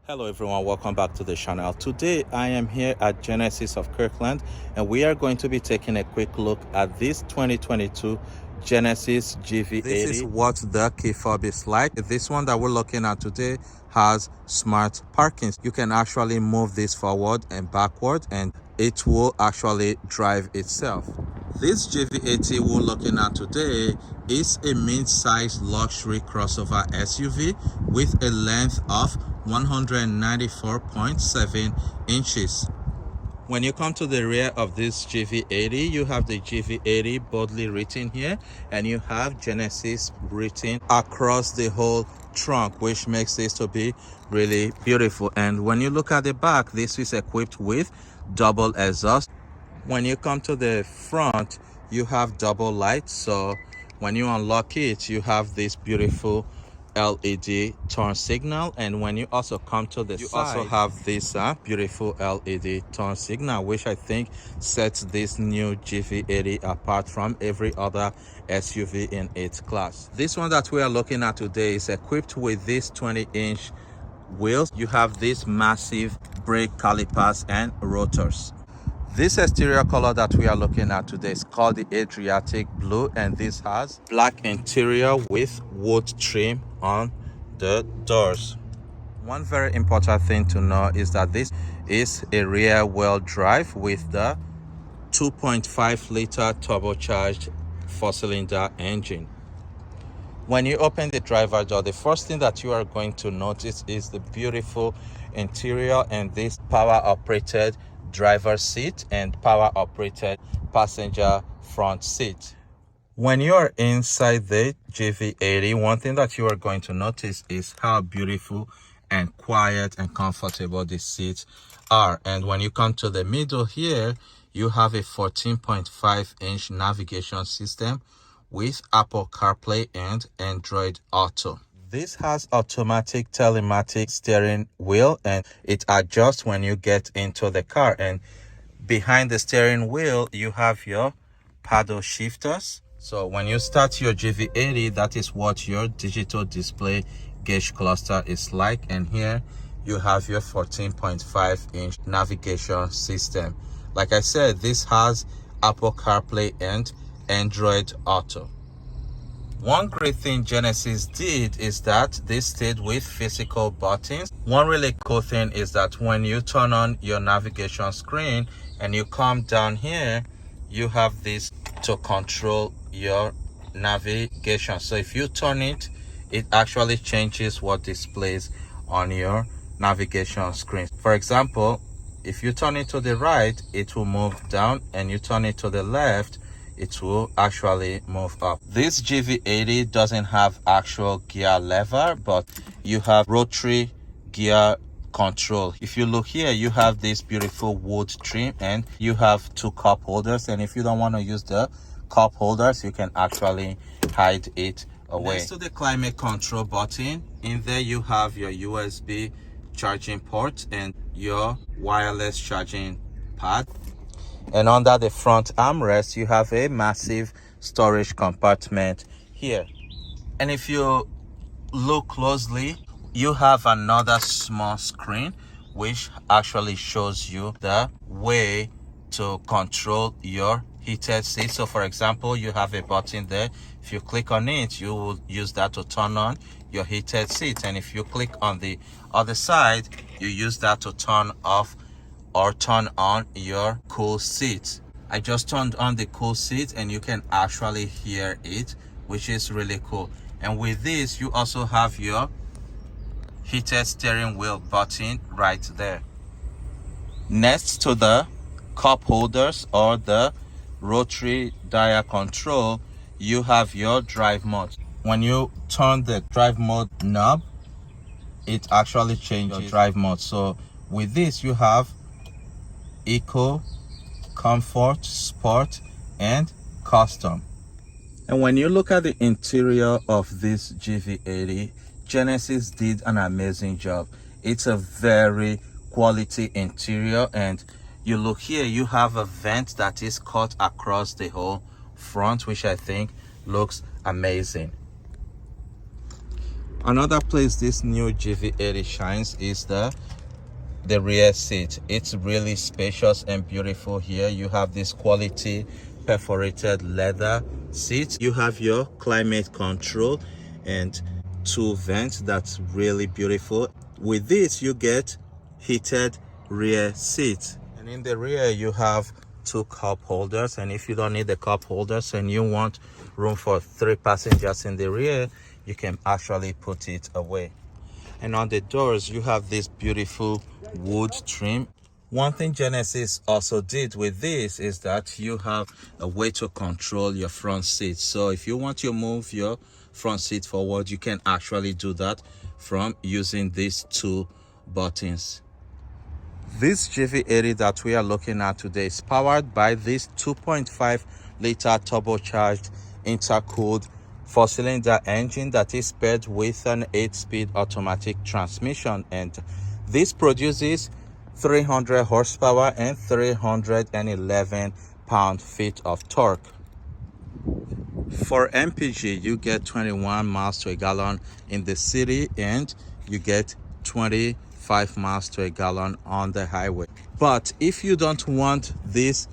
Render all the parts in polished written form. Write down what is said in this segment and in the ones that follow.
Hello everyone, welcome back to the channel. Today I am here at Genesis of Kirkland and we are going to be taking a quick look at this 2022 Genesis GV80. This is what the key fob is like. This one that we're looking at today has smart parking. You can actually move this forward and backward and it will actually drive itself. This GV80 we're looking at today is a mid-size luxury crossover SUV with a length of 194.7 inches. When you come to the rear of this GV80, you have the GV80 boldly written here, and you have Genesis written across the whole trunk, which makes this to be really beautiful. And when you look at the back, this is equipped with double exhaust. When you come to the front, you have double lights, so when you unlock it, you have this beautiful LED turn signal, and when you also come to the side, you also have this beautiful LED turn signal, which I think sets this new GV80 apart from every other SUV in its class. This one that we are looking at today is equipped with this 20-inch wheels. You have these massive brake calipers and rotors. This exterior color that we are looking at today is called the Adriatic blue, and this has black interior with wood trim on the doors. One very important thing to know is that this is a rear wheel drive with the 2.5 liter turbocharged 4-cylinder engine. When you open the driver door, the first thing that you are going to notice is the beautiful interior and this power operated driver seat and power operated passenger front seat. When you are inside the GV80, one thing that you are going to notice is how beautiful and quiet and comfortable the seats are. And when you come to the middle here, you have a 14.5-inch navigation system with Apple CarPlay and Android Auto. This has automatic telematic steering wheel and it adjusts when you get into the car. And behind the steering wheel, you have your paddle shifters. So when you start your GV80, that is what your digital display gauge cluster is like. And here you have your 14.5-inch navigation system. Like I said, this has Apple CarPlay and Android Auto. One great thing Genesis did is that they stayed with physical buttons. One really cool thing is that when you turn on your navigation screen and you come down here, you have this to control your navigation. So if you turn it, it actually changes what displays on your navigation screen. For example, if you turn it to the right, it will move down, and you turn it to the left, it will actually move up. This GV80 doesn't have actual gear lever, but you have rotary gear control. If you look here, you have this beautiful wood trim and you have two cup holders, and if you don't want to use the cup holders, you can actually hide it away. Next to the climate control button, in there you have your USB charging port and your wireless charging pad. And under the front armrest, you have a massive storage compartment here. And if you look closely, you have another small screen which actually shows you the way to control your heated seat. So for example, you have a button there. If you click on it, you will use that to turn on your heated seat. And if you click on the other side, you use that to turn off or turn on your cool seat. I just turned on the cool seat and you can actually hear it, which is really cool. And with this, you also have your heated steering wheel button right there. Next to the cup holders or the rotary dial control, you have your drive mode. When you turn the drive mode knob, it actually changes your drive mode. So with this, you have Eco, Comfort, Sport, and Custom. And when you look at the interior of this GV80, Genesis did an amazing job. It's a very quality interior, and you look here, you have a vent that is cut across the whole front, which I think looks amazing. Another place this new GV80 shines is the rear seat. It's really spacious and beautiful here. You have this quality perforated leather seat. You have your climate control and 2 vents. That's really beautiful. With this you get heated rear seats, and in the rear you have 2 cup holders, and if you don't need the cup holders and you want room for 3 passengers in the rear, you can actually put it away. And on the doors you have this beautiful wood trim. One thing Genesis also did with this is that you have a way to control your front seat. So if you want to move your front seat forward, you can actually do that from using these 2 buttons. This GV80 that we are looking at today is powered by this 2.5 liter turbocharged intercooled 4-cylinder engine that is paired with an 8-speed automatic transmission, and this produces 300 horsepower and 311 pound-feet of torque. For MPG, you get 21 miles to a gallon in the city, and you get 25 miles to a gallon on the highway. But if you don't want this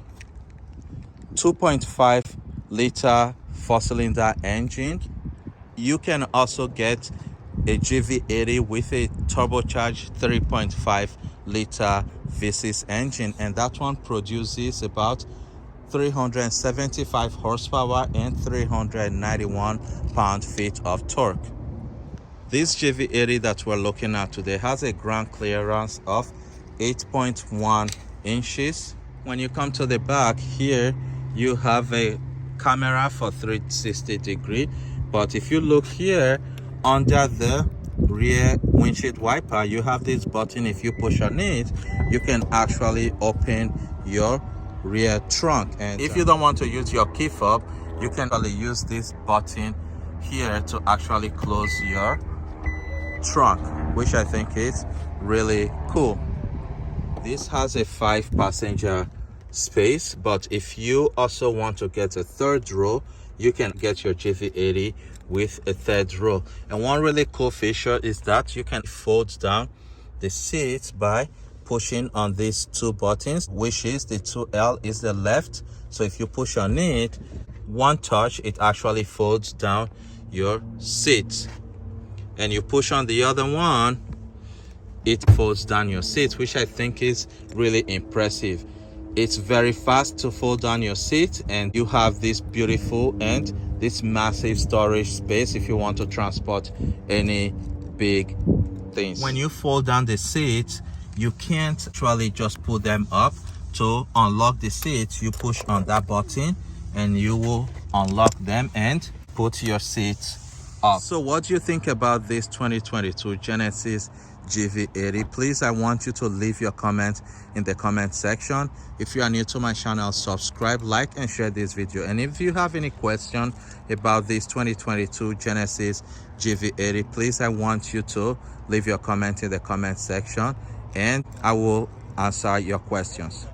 2.5 liter 4-cylinder engine, you can also get a GV80 with a turbocharged 3.5 liter V6 engine, and that one produces about 375 horsepower and 391 pound-feet of torque. This GV80 that we're looking at today has a ground clearance of 8.1 inches. When you come to the back here, you have a camera for 360 degree, but if you look here under the rear windshield wiper, you have this button. If you push on it, you can actually open your rear trunk, and if you don't want to use your key fob, you can actually use this button here to actually close your trunk, which I think is really cool. This has a 5-passenger space, but if you also want to get a 3rd row, you can get your GV80 with a 3rd row. And one really cool feature is that you can fold down the seats by pushing on these 2 buttons, which is the 2L is the left. So if you push on it, one touch, it actually folds down your seat, and you push on the other one, it folds down your seat, which I think is really impressive. It's very fast to fold down your seat, and you have this beautiful and this massive storage space if you want to transport any big things. When you fold down the seats, you can't actually just pull them up. To unlock the seats, you push on that button and you will unlock them and put your seats up. So what do you think about this 2022 Genesis GV80? Please, I want you to leave your comment in the comment section. If you are new to my channel, subscribe, like, and share this video. And if you have any question about this 2022 Genesis GV80, please, I want you to leave your comment in the comment section, and I will answer your questions.